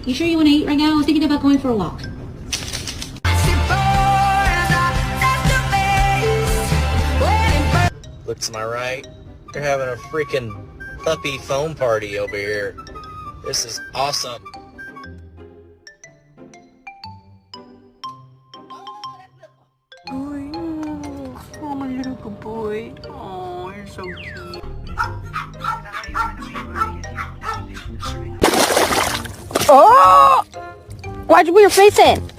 You sure you want to eat right now? I was thinking about going for a walk. Look to my right. They're having a freaking puppy foam party over here. This is awesome. Oh, my little good boy. Oh, you're so cute. Oh! Why'd you put your face in?